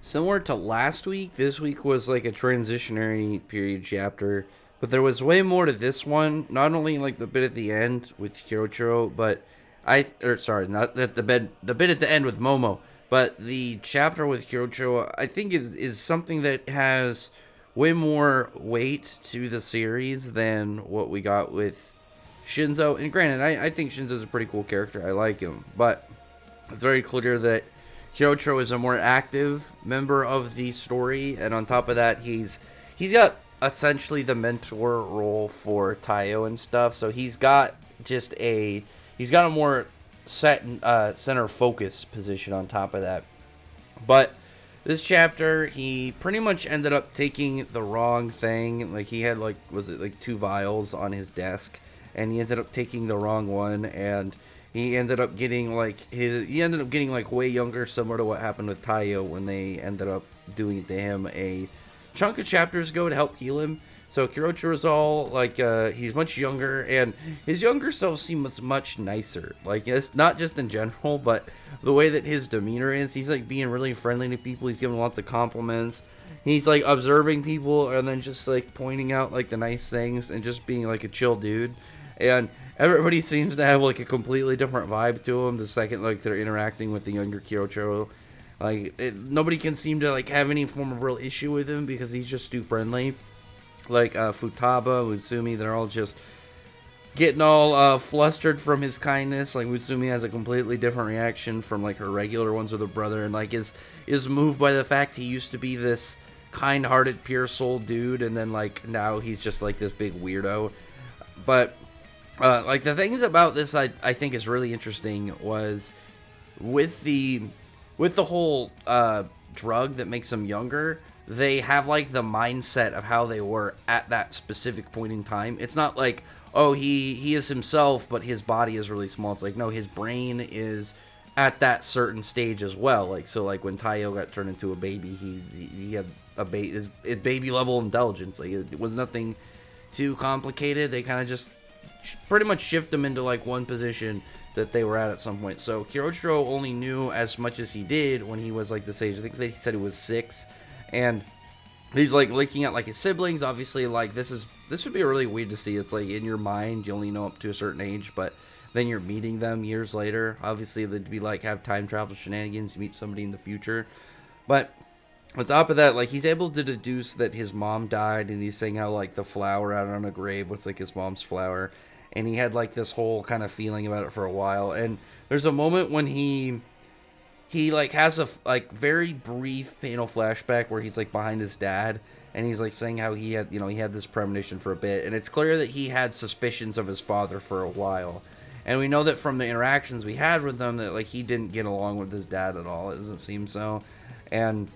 Similar to last week, this week was like a transitionary period chapter, but there was way more to this one. Not only like the bit at the end with Kyochiro, but not that the bit at the end with Momo, but the chapter with Kyochiro, I think is something that has way more weight to the series than what we got with Shinzo. And granted, I think Shinzo's a pretty cool character. I like him, but it's very clear that Kyocho is a more active member of the story, and on top of that, he's got essentially the mentor role for Taiyo and stuff. So he's got a more set center focus position on top of that. But this chapter, he pretty much ended up taking the wrong thing. Like he had was it like two vials on his desk, and he ended up taking the wrong one, and he ended up getting way younger, similar to what happened with Taiyo when they ended up doing it to him a chunk of chapters ago to help heal him. So Kirochiro is all he's much younger, and his younger self seems much nicer. Like, it's not just in general, but the way that his demeanor is. He's like being really friendly to people. He's giving lots of compliments. He's like observing people and then just like pointing out like the nice things and just being like a chill dude. And everybody seems to have like a completely different vibe to him the second like they're interacting with the younger Kyocho. Nobody can seem to like have any form of real issue with him because he's just too friendly. Like Futaba, Utsumi, they're all just getting all flustered from his kindness. Like Utsumi has a completely different reaction from like her regular ones with her brother, and like is moved by the fact he used to be this kind-hearted, pure-souled dude, and then like now he's just like this big weirdo. But like the things about this I think is really interesting was with the whole drug that makes them younger. They have like the mindset of how they were at that specific point in time. It's not like, oh, he is himself, but his body is really small. It's like, no, his brain is at that certain stage as well. Like, so like when Taiyo got turned into a baby, he had his baby level intelligence. Like it was nothing too complicated. They kind of just pretty much shift him into like one position that they were at some point. So Kirochiro only knew as much as he did when he was like this age. I think they said he was 6. And he's like looking at like his siblings. Obviously, like this would be really weird to see. It's like in your mind you only know up to a certain age, but then you're meeting them years later. Obviously, they'd be like have time travel shenanigans, meet somebody in the future. But on top of that, like he's able to deduce that his mom died, and he's saying how like the flower out on a grave was like his mom's flower, and he had like this whole kind of feeling about it for a while. And there's a moment when he like has a like very brief panel flashback where he's like behind his dad, and he's like saying how he had this premonition for a bit, and it's clear that he had suspicions of his father for a while. And we know that from the interactions we had with him that like he didn't get along with his dad at all. It doesn't seem so. And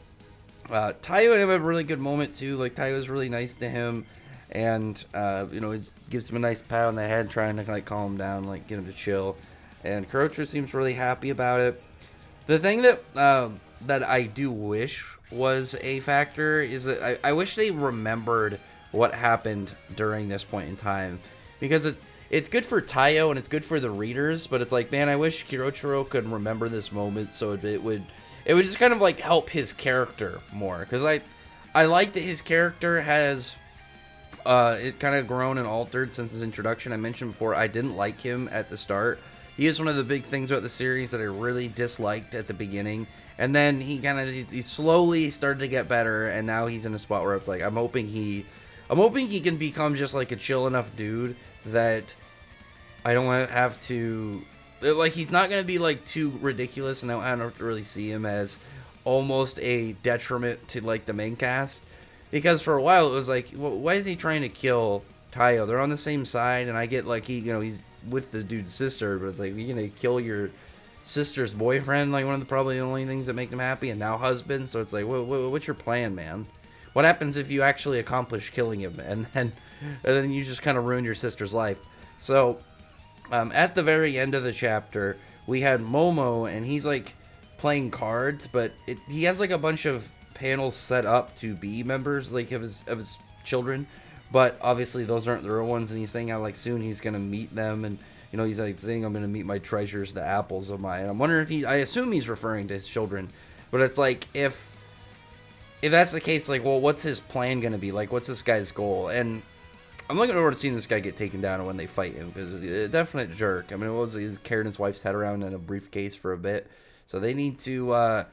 Taiyo and him have a really good moment too. Like Taiyo's really nice to him, and he gives him a nice pat on the head, trying to like calm him down, like get him to chill. And Kurochiro seems really happy about it. The thing that I do wish was a factor is that I wish they remembered what happened during this point in time, because it's good for Taiyo and it's good for the readers, but it's like, man, I wish Kirochiro could remember this moment so it would just kind of like help his character more, because I like that his character has it kind of grown and altered since his introduction. I mentioned before I didn't like him at the start. He is one of the big things about the series that I really disliked at the beginning, and then he slowly started to get better, and now he's in a spot where it's like I'm hoping he can become just like a chill enough dude that I don't have to like, he's not gonna be like too ridiculous, and I don't have to really see him as almost a detriment to like the main cast, because for a while it was like, well, why is he trying to kill Taiyo? They're on the same side, and I get like he's with the dude's sister, but it's like, you're gonna kill your sister's boyfriend, like one of the probably only things that make them happy, and now husband. So it's like, what's your plan, man? What happens if you actually accomplish killing him and then you just kind of ruin your sister's life? So at the very end of the chapter, we had Momo, and he's like playing cards, but he has like a bunch of panels set up to be members like of his children. But obviously those aren't the real ones, and he's saying how like soon he's gonna meet them, and he's like saying, I'm gonna meet my treasures, the apples of my. And I'm wondering if I assume he's referring to his children, but it's like if if that's the case, like, well, what's his plan gonna be? Like, what's this guy's goal? And I'm looking forward to seeing this guy get taken down when they fight him, because a definite jerk. I mean, he's carrying his wife's head around in a briefcase for a bit, so they need to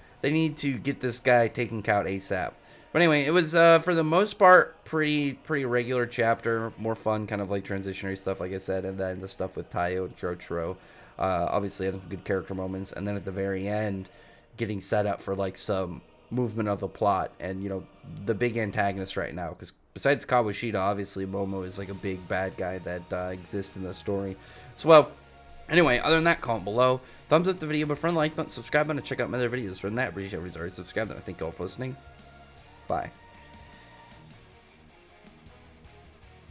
get this guy taken out ASAP. But anyway, it was for the most part pretty regular chapter, more fun, kind of like transitionary stuff, like I said, and then the stuff with Tayo and Kyotaro. Obviously, having some good character moments, and then at the very end, getting set up for like some movement of the plot, and the big antagonist right now, because besides Kawashita, obviously Momo is like a big bad guy that exists in the story. So, well, anyway, other than that, comment below, thumbs up the video, but friend, like button, subscribe button, and check out my other videos. For that, appreciate everybody's already subscribed, and I thank you all for listening. Bye.